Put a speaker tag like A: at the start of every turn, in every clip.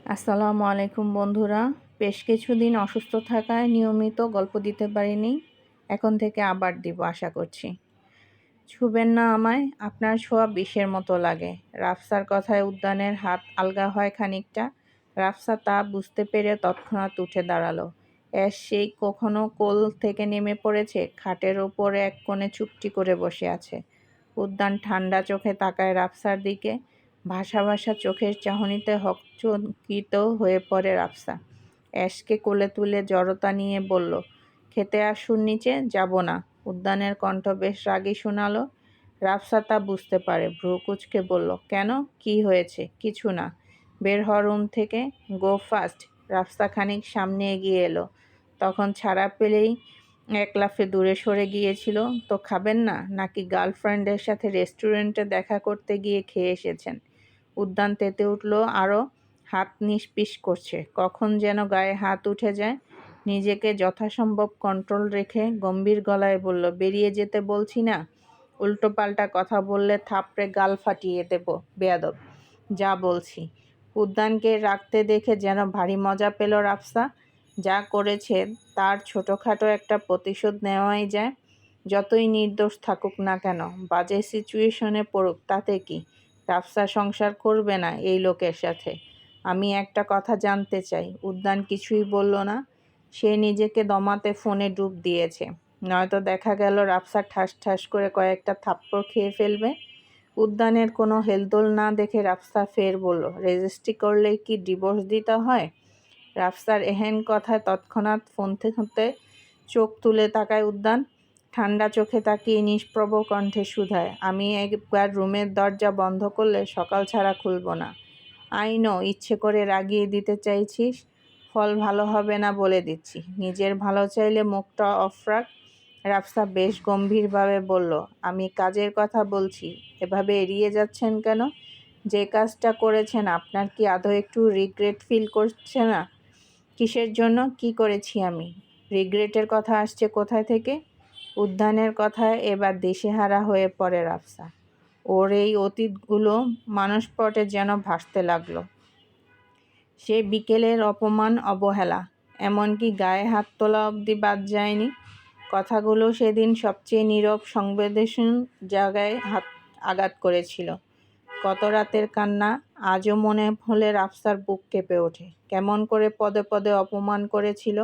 A: আসসালামু আলাইকুম বন্ধুরা। বেশ কিছুদিন অসুস্থ থাকায় নিয়মিত গল্প দিতে পারিনি। এখন থেকে আবার দিব আশা করছি। ছুবেন না আমায়, আপনার ছোঁয়া বিষের মতো লাগে। রাফসার কথায় উদ্যানের হাত আলগা হয় খানিকটা। রাফসা তা বুঝতে পেরে তৎক্ষণাৎ উঠে দাঁড়ালো। অ্যাশ সেই কখনো কোল থেকে নেমে পড়েছে, খাটের ওপরে এক কোণে চুপটি করে বসে আছে। উদ্যান ঠান্ডা চোখে তাকায় রাফসার দিকে। ভাসা ভাসা চোখের চাহনিতে হকচকিত হয়ে পড়ে রাফসা। অ্যাশকে কোলে তুলে জড়তা নিয়ে বলল, খেতে আসুন নিচে, যাব না। উদ্যানের কণ্ঠ বেশ রাগী শোনালো। রাফসা তা বুঝতে পারে, ভ্রু কুঁচকে বলল, কেন, কি হয়েছে? কিছু না। বের হ রুম থেকে, গো ফাস্ট। রাফসা খানিক সামনে এগিয়ে এলো। তখন ছাড়া পেলেই এক লাফে দূরে সরে গিয়েছিল। তো খাবেন না, নাকি গার্লফ্রেন্ডের সাথে রেস্টুরেন্টে দেখা করতে গিয়ে খেয়ে এসেছেন? উদ্যান তেতে উঠল আরও, হাত নিষ্পিস করছে। কখন যেন গায়ে হাত উঠে যায়। নিজেকে যথাসম্ভব কন্ট্রোল রেখে গম্ভীর গলায় বলল, বেরিয়ে যেতে বলছি না? উল্টোপাল্টা কথা বললে থাপড়ে গাল ফাটিয়ে দেব, বেয়াদব। যা বলছি। উদ্যানকে রাখতে দেখে যেন ভারী মজা পেল রাফসা। যা করেছে তার ছোটোখাটো একটা প্রতিশোধ নেওয়াই যায়। যতই নির্দোষ থাকুক না কেন, বাজে সিচুয়েশনে পড়ুক, তাতে কি? রাফসা সংসার করবে না এই লোকের সাথে। আমি একটা কথা জানতে চাই। উদ্যান কিছুই বলল না। সে নিজেকে দমাতে ফোনে ডুব দিয়েছে, নয়তো দেখা গেল রাফসা ঠাস ঠাস করে কয়েকটা থাপ্পড় খেয়ে ফেলবে। উদ্যানের কোনো হেলদোল না দেখে রাফসা ফের বলল, রেজিস্ট্রি করলেই কি ডিভোর্স দিতে হয়? রাফসার এহেন কথায় তৎক্ষণাৎ ফোন থেকে চোখ তুলে তাকায় উদ্যান। ঠান্ডা চোখে তাকিয়ে নিষ্প্রভ কণ্ঠে শুধায়, আমি একবার রুমের দরজা বন্ধ করলে সকাল ছাড়া খুলব না। আই নো, ইচ্ছে করে রাগিয়ে দিতে চাইছিস। ফল ভালো হবে না বলে দিচ্ছি। নিজের ভালো চাইলে মুখটা অফ রাখ। রাফসা বেশ গম্ভীরভাবে বলল, আমি কাজের কথা বলছি। এভাবে এড়িয়ে যাচ্ছেন কেন? যে কাজটা করেছেন আপনার কি আদৌ একটু রিগ্রেট ফিল করছে না? কিসের জন্য? কি করেছি আমি? রিগ্রেটের কথা আসছে কোথায় থেকে? উদ্যানের কথায় এবার দিশেহারা হয়ে পড়ে রাফসা। ওর এই অতীতগুলো মানসপটে যেন ভাসতে লাগলো। সে বিকেলের অপমান, অবহেলা, এমনকি গায়ে হাত তোলা অবধি বাদ যায়নি। কথাগুলো সেদিন সবচেয়ে নীরব সংবেদনশীল জায়গায় আঘাত করেছিল। গত রাতের কান্না আজও মনে হলে রাফসার বুক কেঁপে ওঠে। কেমন করে পদে পদে অপমান করেছিল।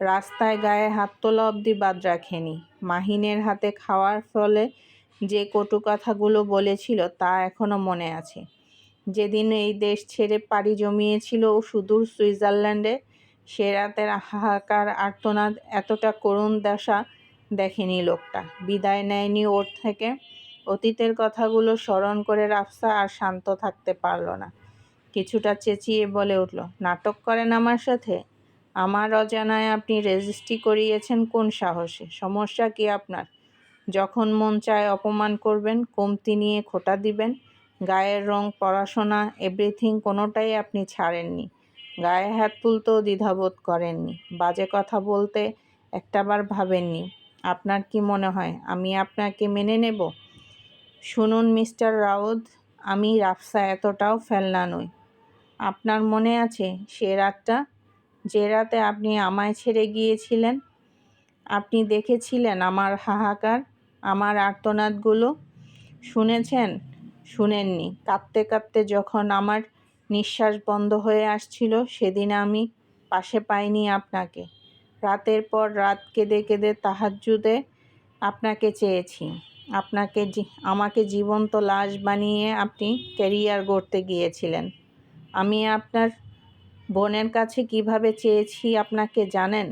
A: রাস্তায় গায়ে হাত তোলা অবধি বাদ রাখেনি। মাহিনের হাতে খাওয়ার ফলে যে কটু কথাগুলো বলেছিল তা এখনো মনে আছে। যেদিন এই দেশ ছেড়ে পাড়ি জমিয়েছিল ও সুদূর সুইজারল্যান্ডে, সে রাতের হাহাকার আর্তনাদ এতটা করুণ দশা দেখেনি লোকটা। বিদায় নেয়নি ওর থেকে। অতীতের কথাগুলো স্মরণ করে রাফসা আর শান্ত থাকতে পারল না। কিছুটা চেঁচিয়ে বলে উঠল, নাটক করেন আমার সাথে? আমার অজানায় আপনি রেজিস্ট্রি করিয়েছেন কোন সাহসে? সমস্যা কি আপনার? যখন মন চায় অপমান করবেন, কমতি নিয়ে খোঁটা দিবেন। গায়ের রং, পড়াশোনা, এভরিথিং কোনোটাই আপনি ছাড়েননি। গায়ে হাত তুলতেও দ্বিধাবোধ করেননি। বাজে কথা বলতে একটাবার ভাবেননি। আপনার কি মনে হয় আমি আপনাকে মেনে নেব? শুনুন মিস্টার রাউদ, আমি রাফসা এতটাও ফেলনা নই। আপনার মনে আছে সে রাতটা, যে রাতে আপনি আমায় ছেড়ে গিয়েছিলেন? আপনি দেখেছিলেন আমার হাহাকার, আমার আর্তনাদগুলো? শুনেছেন? শুনেননি। কাঁদতে কাঁদতে যখন আমার নিঃশ্বাস বন্ধ হয়ে আসছিল, সেদিন আমি পাশে পাইনি আপনাকে। রাতের পর রাত কেঁদে কেঁদে তাহাজ্জুদে আপনাকে চেয়েছি। আমাকে জীবন্ত লাশ বানিয়ে আপনি ক্যারিয়ার গড়তে গিয়েছিলেন। আমি আপনার বোনের কাছে কিভাবে চেয়েছি আপনাকে জানেন?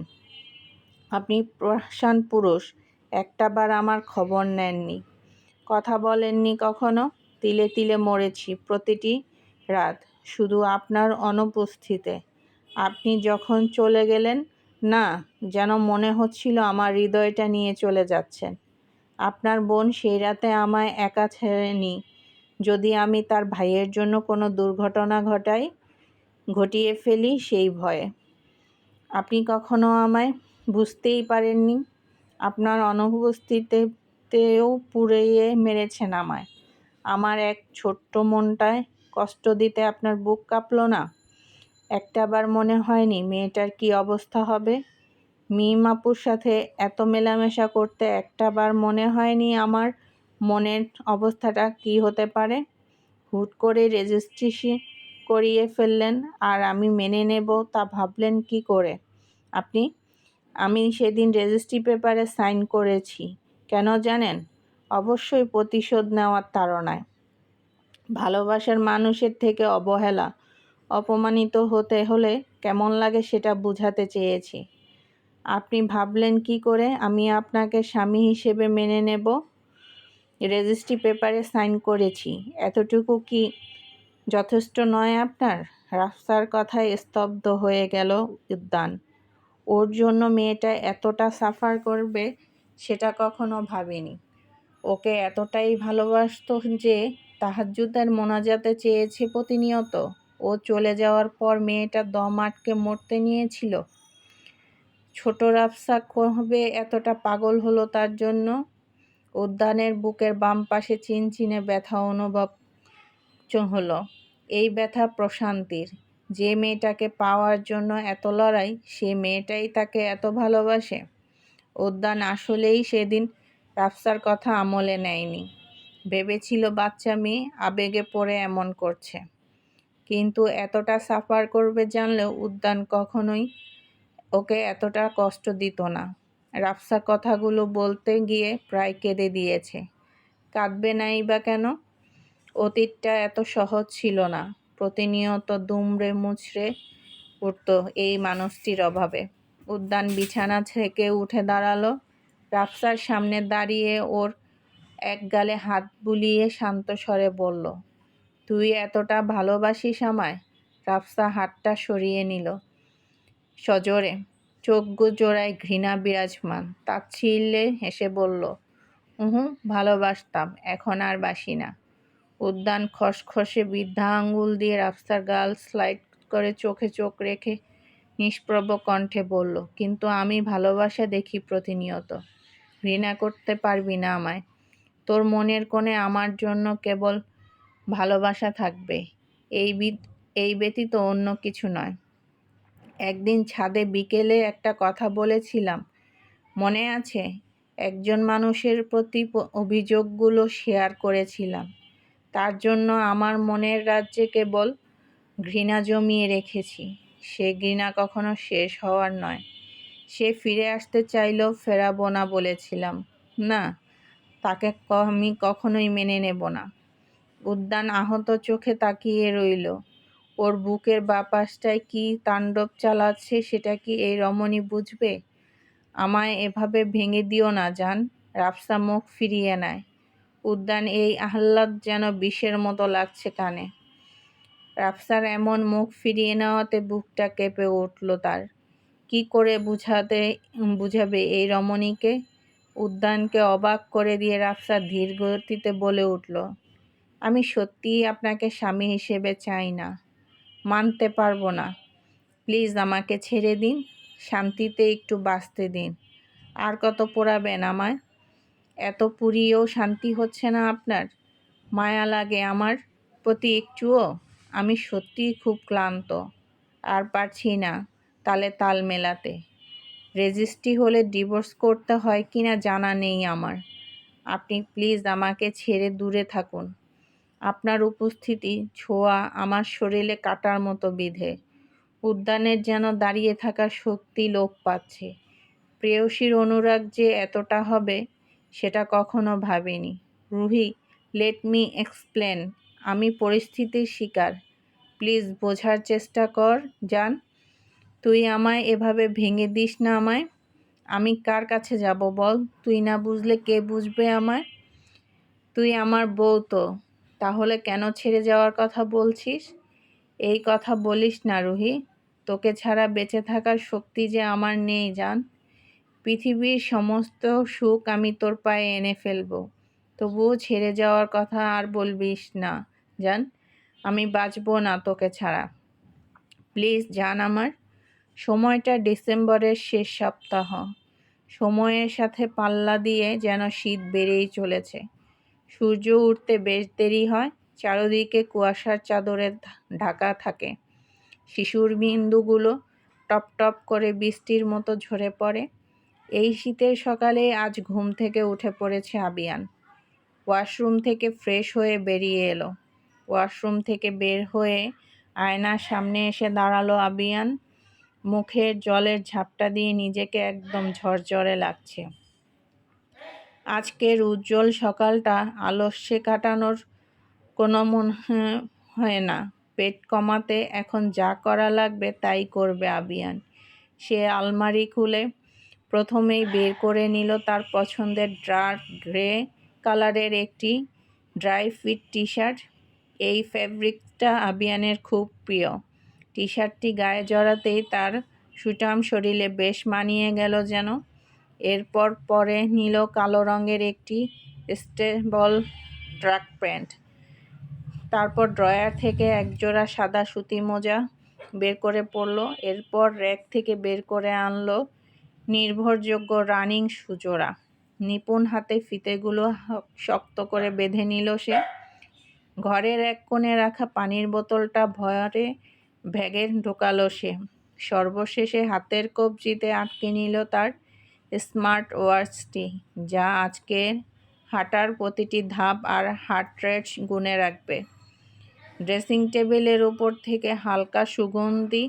A: আপনি পাষাণ পুরুষ, একটাবার আমার খবর নেননি, কথা বলেননি কখনো। তিলে তিলে মরেছি প্রতিটি রাত, শুধু আপনার অনুপস্থিতিতে। আপনি যখন চলে গেলেন না, যেন মনে হচ্ছিল আমার হৃদয়টা নিয়ে চলে যাচ্ছেন। আপনার বোন সেই রাতে আমায় একা ছেড়েনি। যদি আমি তার ভাইয়ের জন্য কোনো দুর্ঘটনা ঘটিয়ে ফেলি সেই ভয়ে। আপনি কখনো আমায় বুঝতেই পারেননি। আপনার অনুপস্থিতিতেও পুড়িয়ে মেরেছেন আমায়। আমার এক ছোট্ট মনটায় কষ্ট দিতে আপনার বুক কাঁপল না? একটাবার মনে হয়নি মেয়েটার কী অবস্থা হবে? মিম আপুর সাথে এত মেলামেশা করতে একটাবার মনে হয়নি আমার মনের অবস্থাটা কী হতে পারে? হুট করে রেজিস্ট্রেশন করিয়ে ফেললেন আর আমি মেনে নেব তা ভাবলেন কি করে আপনি? আমি সেদিন রেজিস্ট্রি পেপারে সাইন করেছি। কেন জানেন? অবশ্যই প্রতিশোধ নেওয়ার তাড়নায়। ভালোবাসার মানুষের থেকে অবহেলা, অপমানিত হতে হলে কেমন লাগে সেটা বুঝাতে চেয়েছি। আপনি ভাবলেন কি করে আমি আপনাকে স্বামী হিসেবে মেনে নেব? রেজিস্ট্রি পেপারে সাইন করেছি, এতটুকু কি যথেষ্ট নয় আপনার? রাফসার কথায় স্তব্ধ হয়ে গেল উদ্যান। ওর জন্য মেয়েটা এতটা সাফার করবে সেটা কখনো ভাবিনি। ওকে এতটাই ভালোবাসতো যে তাহাজ্জুদের মোনাজাতে চেয়েছে প্রতিনিয়ত। ও চলে যাওয়ার পর মেয়েটা দম আটকে মরতে নিয়েছিল। ছোট রাফসা কবে এতটা পাগল হলো তার জন্য? উদ্যানের বুকের বাম পাশে চিনচিনে ব্যথা অনুভব হলো। এই ব্যথা প্রশান্তির। যে মেয়েটাকে পাওয়ার জন্য এত লড়াই, সে মেয়েটাই তাকে এত ভালোবাসে। উদ্যান আসলেই সেদিন রাফসার কথা আমলে নেয়নি। ভেবেছিল বাচ্চা মেয়ে, আবেগে পড়ে এমন করছে। কিন্তু এতটা সাফার করবে জানলেও উদ্যান কখনোই ওকে এতটা কষ্ট দিত না। রাফসা কথাগুলো বলতে গিয়ে প্রায় কেঁদে দিয়েছে। কাঁদবে নাই বা কেন? অতীতটা এত সহজ ছিল না। প্রতিনিয়ত দুমড়ে মুচড়ে উঠত এই মানুষটির অভাবে। উদ্যান বিছানা থেকে উঠে দাঁড়ালো। রাফসার সামনে দাঁড়িয়ে ওর এক গালে হাত বুলিয়ে শান্ত স্বরে বলল, তুই এতটা ভালোবাসিস আমায়? রাফসা হাতটা সরিয়ে নিল সজোরে। চোখ জোড়ায় ঘৃণা বিরাজমান। তাচ্ছিল্যে হেসে বলল, ভালোবাসতাম, এখন আর বাসি না। উদ্যান খসখসে বৃদ্ধা আঙুল দিয়ে রাফসার গাল স্লাইড করে চোখে চোখ রেখে নিষ্প্রভ কণ্ঠে বলল, কিন্তু আমি ভালোবাসা দেখি প্রতিনিয়ত। ঘৃণা করতে পারবি না আমায়। তোর মনের কোণে আমার জন্য কেবল ভালোবাসা থাকবে, এই ব্যতীত অন্য কিছু নয়। একদিন ছাদে বিকেলে একটা কথা বলেছিলাম, মনে আছে? একজন মানুষের প্রতি অভিযোগগুলো শেয়ার করেছিলাম। তার জন্য আমার মনের রাজ্যে কেবল ঘৃণা জমিয়ে রেখেছি। সে ঘৃণা কখনো শেষ হওয়ার নয়। সে ফিরে আসতে চাইলেও ফেরাবো না বলেছিলাম। না, তাকে আমি কখনোই মেনে নেব না। উদ্যান আহত চোখে তাকিয়ে রইল। ওর বুকের বাপাসটায় কি তাণ্ডব চালাচ্ছে সেটা কি এই রমণী বুঝবে? আমায় এভাবে ভেঙে দিও না জান। রাফসা মুখ ফিরিয়ে নেয়। উদ্যান এই আহ্লাদ যেন বিষের মতো লাগছে কানে। রাফসার এমন মুখ ফিরিয়ে নেওয়াতে বুকটা কেঁপে উঠল তার। কি করে বুঝাবে এই রমণীকে? উদ্যানকে অবাক করে দিয়ে রাফসা ধীর গতিতে বলে উঠল, আমি সত্যিই আপনাকে স্বামী হিসেবে চাই না। মানতে পারবো না। প্লিজ আমাকে ছেড়ে দিন, শান্তিতে একটু বাঁচতে দিন। আর কত পোড়াবেন আমায়? এত পুড়িয়েও শান্তি হচ্ছে না আপনার? মায়া লাগে আমার প্রতি একটুও? আমি সত্যিই খুব ক্লান্ত, আর পারছি না তালে তাল মেলাতে। রেজিস্ট্রি হলে ডিভোর্স করতে হয় কিনা জানা নেই আমার। আপনি প্লিজ আমাকে ছেড়ে দূরে থাকুন। আপনার উপস্থিতি, ছোঁয়া আমার শরীরে কাটার মতো বিঁধে। উদ্যানের যেন দাঁড়িয়ে থাকার শক্তি লোপ পাচ্ছে। প্রেয়সীর অনুরাগ যে এতটা হবে সেটা কখনো ভাবিনি। Ruhi, let me explain. আমি পরিস্থিতির শিকার। প্লিজ বোঝার চেষ্টা কর জান। তুই আমায় এভাবে ভেঙে দিস না আমায়। আমি কার কাছে যাব বল? তুই না বুঝলে কে বুঝবে আমায়? তুই আমার বউ তো, তাহলে কেন ছেড়ে যাওয়ার কথা বলছিস? এই কথা বলিস না রুহি। তোকে ছাড়া বেঁচে থাকার শক্তি যে আমার নেই জান। পৃথিবীর সমস্ত সুখ আমি তোর পায়ে এনে ফেলবো, তবুও ছেড়ে যাওয়ার কথা আর বলবিস না জান। আমি বাঁচবো না তোকে ছাড়া। প্লিজ জান আমার। সময়টা ডিসেম্বরের শেষ সপ্তাহ। সময়ের সাথে পাল্লা দিয়ে যেন শীত বেড়েই চলেছে। সূর্য উঠতে বেশ দেরি হয়। চারদিকে কুয়াশার চাদরে ঢাকা থাকে। শিশুর বিন্দুগুলো টপ টপ করে বৃষ্টির মতো ঝরে পড়ে। এই শীতের সকালে আজ ঘুম থেকে উঠে পড়েছে আবিয়ান। ওয়াশরুম থেকে ফ্রেশ হয়ে বেরিয়ে এলো। ওয়াশরুম থেকে বের হয়ে আয়নার সামনে এসে দাঁড়ালো আবিয়ান। মুখের জলের ঝাপটা দিয়ে নিজেকে একদম ঝরঝরে লাগছে। আজকের উজ্জ্বল সকালটা আলস্যে কাটানোর কোনো মনে হয় না। পেট কমাতে এখন যা করা লাগবে তাই করবে আবিয়ান। সে আলমারি খুলে প্রথমেই বের করে নিল তার পছন্দের ডার্ক গ্রে কালারের একটি ড্রাই ফিট টি শার্ট। এই ফ্যাব্রিকটা আবিয়ানের খুব প্রিয়। টি শার্টটি গায়ে জড়াতেই তার সুঠাম শরীরে বেশ মানিয়ে গেল যেন। এরপর পরে নিল কালো রঙের একটি স্টেবল ট্র্যাক প্যান্ট। তারপর ড্রয়ার থেকে একজোড়া সাদা সুতি মোজা বের করে পরল। এরপর র্যাক থেকে বের করে আনলো নির্ভরযোগ্য রানিং সুজোড়া। নিপুণ হাতে ফিতেগুলো শক্ত করে বেঁধে নিল সে। ঘরের এক কোণে রাখা পানির বোতলটা ভরে ব্যাগে ঢোকালো সে। সর্বশেষে হাতের কবজিতে আটকে নিল তার স্মার্ট ওয়াচটি, যা আজকে হাঁটার প্রতিটি ধাপ আর হার্ট রেট গুণে রাখবে। ড্রেসিং টেবিলের উপর থেকে হালকা সুগন্ধি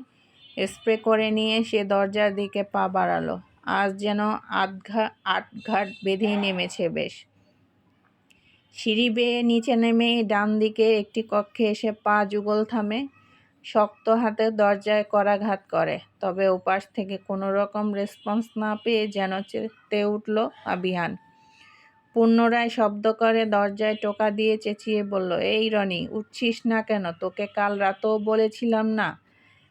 A: স্প্রে করে নিয়ে সে দরজার দিকে পা বাড়ালো। আজ যেন আটঘাট বেঁধেই নেমেছে বেশ। সিঁড়ি বেয়ে নিচে নেমে ডান দিকে একটি কক্ষে এসে পা যুগল থামে। শক্ত হাতে দরজায় করাঘাত করে, তবে ওপাশ থেকে কোনো রকম রেসপন্স না পেয়ে যেন চেতে উঠল আবিয়ান। পুনরায় শব্দ করে দরজায় টোকা দিয়ে চেঁচিয়ে বলল, এই রনি, উঠছিস না কেন? তোকে কাল রাতেও বলেছিলাম না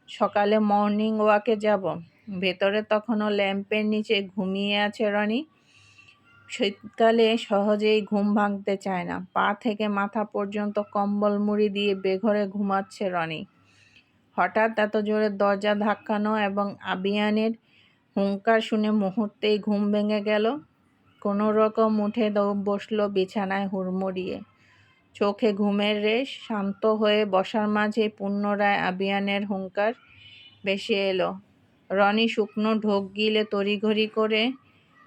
A: সকালে মর্নিং ওয়াকে যাব? ভেতরে তখনও ল্যাম্পের নিচে ঘুমিয়ে আছে রনি। শীতকালে সহজেই ঘুম ভাঙতে চায় না। পা থেকে মাথা পর্যন্ত কম্বল মুড়ি দিয়ে বেঘরে ঘুমাচ্ছে রনি। হঠাৎ এত জোরে দরজা ধাক্কানো এবং আবিয়ানের হুঙ্কার শুনে মুহূর্তেই ঘুম ভেঙে গেল। কোনো রকম উঠে বসল বিছানায় হুড়মুড়িয়ে। চোখে ঘুমের রেশ। শান্ত হয়ে বসার মাঝে পুনরায় আবিয়ানের হুঙ্কার ভেসে এলো। রনি শুকনো ঢোক গিলে তড়িঘড়ি করে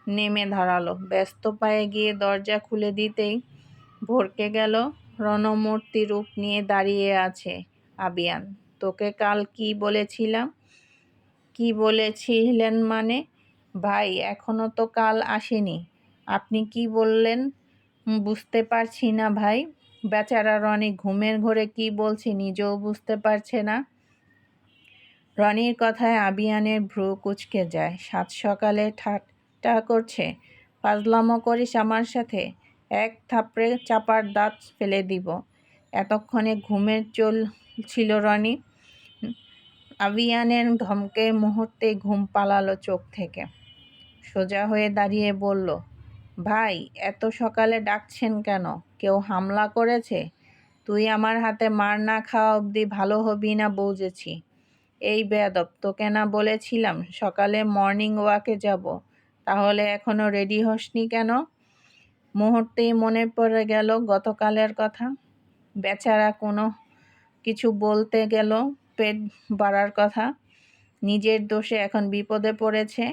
A: নেমে দাঁড়ালো। ব্যস্ত পায়ে গিয়ে দরজা খুলে দিতেই ভড়কে গেল। রণমূর্তি রূপ নিয়ে দাঁড়িয়ে আছে আবিয়ান। তোকে কাল কি বলেছিলাম? কি বলেছিলেন মানে? ভাই, এখনো তো কাল আসেনি। আপনি কি বললেন বুঝতে পারছি না ভাই। বেচারা রনি ঘুমের ঘোরে কি বলছে নিজেও বুঝতে পারছে না। রনির কথায় আবিয়ানের ভ্রু কুঁচকে যায়। সাত সকালে ঠাট্টা করছে? ফাজলামো করিস আমার সাথে? এক থাপড়ে চাপার দাঁত ফেলে দিব। এতক্ষণে ঘুমের চলছিল রনি। আবিয়ানের ধমকে মুহূর্তে ঘুম পালালো চোখ থেকে। সোজা হয়ে দাঁড়িয়ে বলল, ভাই, এত সকালে ডাকছেন কেন? কেউ হামলা করেছে? তুই আমার হাতে মার না খাওয়া অবধি ভালো হবি না বুঝেছি। এই বেয়াদব, তোকে না বলেছিলাম সকালে মর্নিং ওয়াকে যাব? তাহলে এখনো রেডি হসনি কেন? মুহূর্তেই মনে পড়ে গেল গতকালের কথা। বেচারা কোনো কিছু বলতে গেল পেট বাড়ার কথা। নিজের দোষে এখন বিপদে পড়েছে।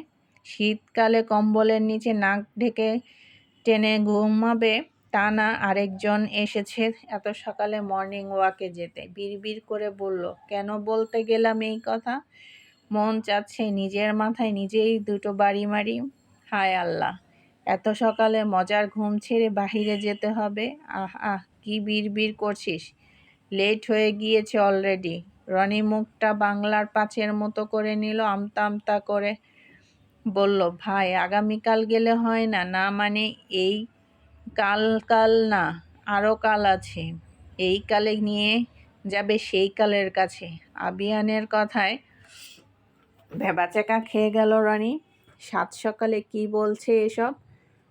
A: শীতকালে কম্বলের নিচে নাক ঢেকে টেনে ঘুমাবে তা না, আরেকজন এসেছে এত সকালে মর্নিং ওয়াকে যেতে। বিড়বিড় করে বলল, কেন বলতে গেলাম এই কথা? মন চাচ্ছে নিজের মাথায় নিজেই দুটো বাড়ি মারি। হায় আল্লাহ, এত সকালে মজার ঘুম ছেড়ে বাহিরে যেতে হবে? আহ আহ, কি বিড়বিড় করছিস? লেট হয়ে গিয়েছে অলরেডি। রনি মুখটা বাংলার পাঁচের মতো করে নিল। আমতা আমতা করে বলল, ভাই, আগামীকাল গেলে হয় না? না মানে এই কাল না, আরও কাল আছে। এই কালে নিয়ে যাবে সেই কালের কাছে। আবিয়ানের কথায় ভ্যাবাচ্যাকা খেয়ে গেল রনি। সাত সকালে কি বলছে এসব?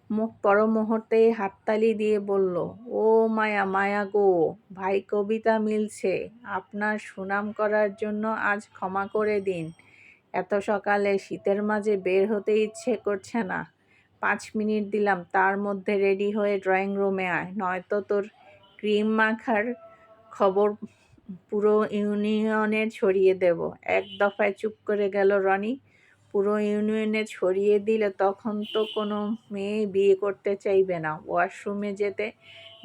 A: মুখ পর মুহূর্তেই হাততালি দিয়ে বলল, ও মায়া মায়া গো, ভাই কবিতা মিলছে। আপনার সুনাম করার জন্য আজ ক্ষমা করে দিন। এত সকালে শীতের মাঝে বের হতে ইচ্ছে করছে না। 5 মিনিট দিলাম, তার মধ্যে রেডি হয়ে ড্রয়িং রুমে আয়, নয়তো তোর ক্রিম মাখার খবর পুরো ইউনিয়নে ছড়িয়ে দেব। এক দফায় চুপ করে গেল রনি। পুরো ইউনিয়নে ছড়িয়ে দিলে তখন তো কোনো মেয়ে বিয়ে করতে চাইবে না। ওয়াশরুমে যেতে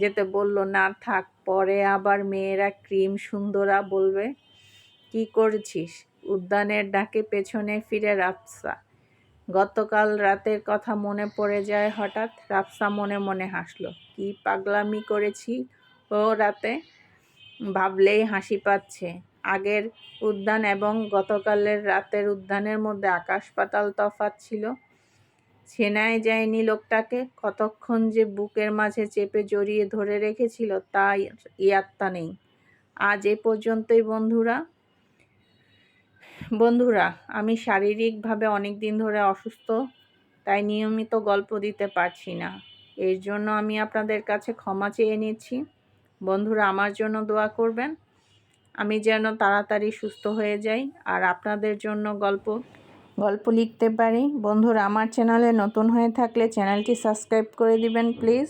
A: যেতে বলল, না থাক, পরে আবার মেয়েরা ক্রিম সুন্দরা বলবে। কি করছিস? উদ্যানের ডাকে পেছনে ফিরে রাফসা। গতকাল রাতের কথা মনে পড়ে যায় হঠাৎ। রাফসা মনে মনে হাসল। কি পাগলামি করেছি ও রাতে, ভাবলেই হাসি পাচ্ছে। আগের উদ্যান এবং গতকালের রাতের উদ্যানের মধ্যে আকাশ পাতাল তফাৎ ছিল। চেনাই যায়নি লোকটাকে। কতক্ষণ যে বুকের মাঝে চেপে জড়িয়ে ধরে রেখেছিল তা ইয়াত্তা নেই। আজ এ পর্যন্তই বন্ধুরা, আমি শারীরিকভাবে অনেক দিন ধরে অসুস্থ, তাই নিয়মিত গল্প দিতে পারছি না। এর জন্য আমি আপনাদের কাছে ক্ষমা চেয়ে নিচ্ছি। বন্ধুরা, আমার জন্য দোয়া করবেন, আমি যেন তাড়াতাড়ি সুস্থ হয়ে যাই আর আপনাদের জন্য গল্প লিখতে পারি। বন্ধুরা, আমার চ্যানেলে নতুন হয়ে থাকলে চ্যানেলটি সাবস্ক্রাইব করে দিবেন প্লিজ।